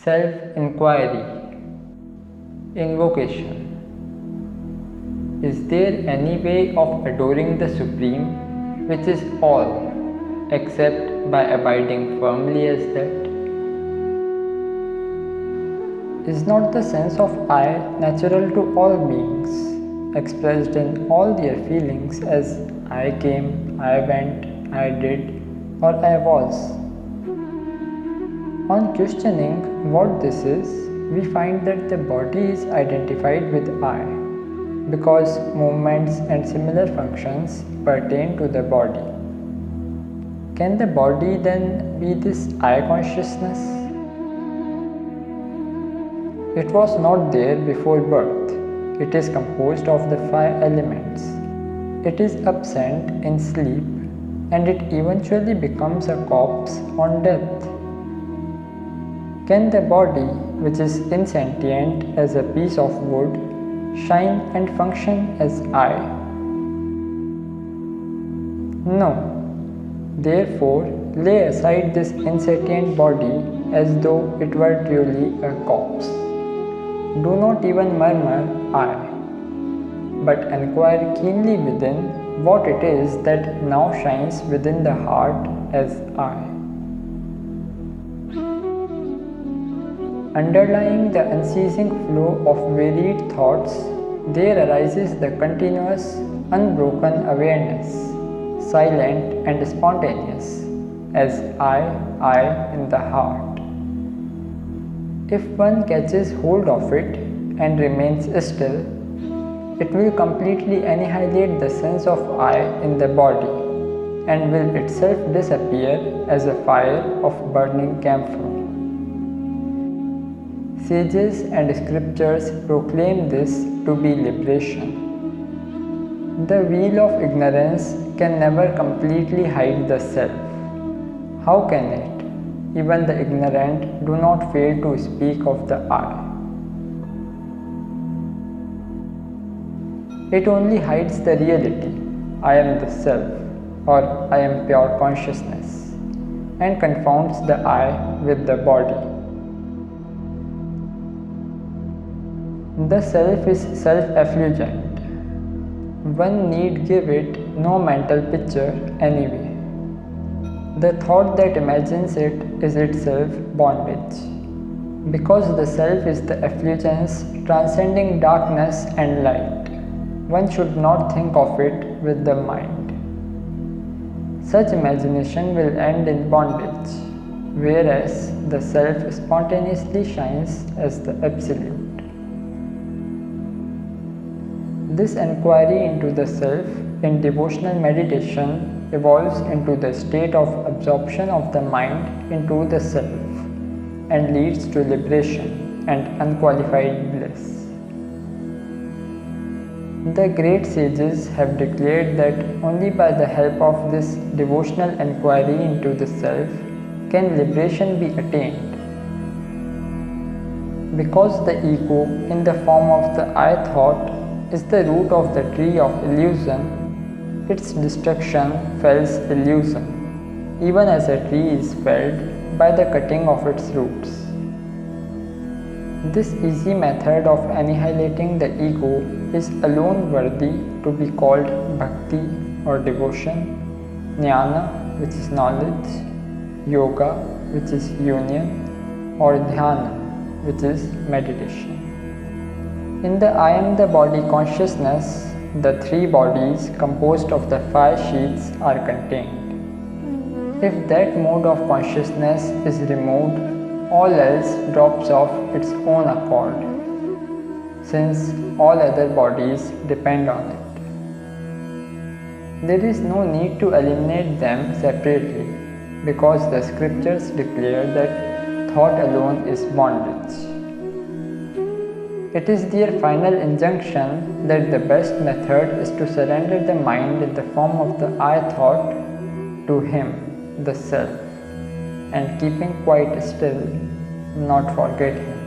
Self-Enquiry. Invocation. Is there any way of adoring the Supreme, which is all, except by abiding firmly as that? Is not the sense of I natural to all beings, expressed in all their feelings as I came, I went, I did, or I was? On questioning what this is, we find that the body is identified with I, because movements and similar functions pertain to the body. Can the body then be this I consciousness? It was not there before birth. It is composed of the 5 elements. It is absent in sleep, and it eventually becomes a corpse on death. Can the body, which is insentient as a piece of wood, shine and function as I? No. Therefore, lay aside this insentient body as though it were truly a corpse. Do not even murmur I, but inquire keenly within what it is that now shines within the heart as I. Underlying the unceasing flow of varied thoughts, there arises the continuous, unbroken awareness, silent and spontaneous, as I in the heart. If one catches hold of it and remains still, it will completely annihilate the sense of I in the body, and will itself disappear as a fire of burning camphor. Sages and scriptures proclaim this to be liberation. The wheel of ignorance can never completely hide the self. How can it? Even the ignorant do not fail to speak of the I. It only hides the reality, I am the self, or I am pure consciousness, and confounds the I with the body. The self is self-effulgent. One need give it no mental picture anyway. The thought that imagines it is itself bondage. Because the self is the effulgence transcending darkness and light, one should not think of it with the mind. Such imagination will end in bondage, whereas the self spontaneously shines as the absolute. This inquiry into the self in devotional meditation evolves into the state of absorption of the mind into the self and leads to liberation and unqualified bliss. The great sages have declared that only by the help of this devotional inquiry into the self can liberation be attained. Because the ego in the form of the I thought is the root of the tree of illusion, its destruction fells illusion, even as a tree is felled by the cutting of its roots. This easy method of annihilating the ego is alone worthy to be called bhakti or devotion, jnana, which is knowledge, yoga, which is union, or dhyana, which is meditation. In the I am the body consciousness, the 3 bodies composed of the 5 sheaths are contained. If that mode of consciousness is removed, all else drops off its own accord, since all other bodies depend on it. There is no need to eliminate them separately, because the scriptures declare that thought alone is bondage. It is their final injunction that the best method is to surrender the mind in the form of the I thought to Him, the Self, and keeping quite still, not forget Him.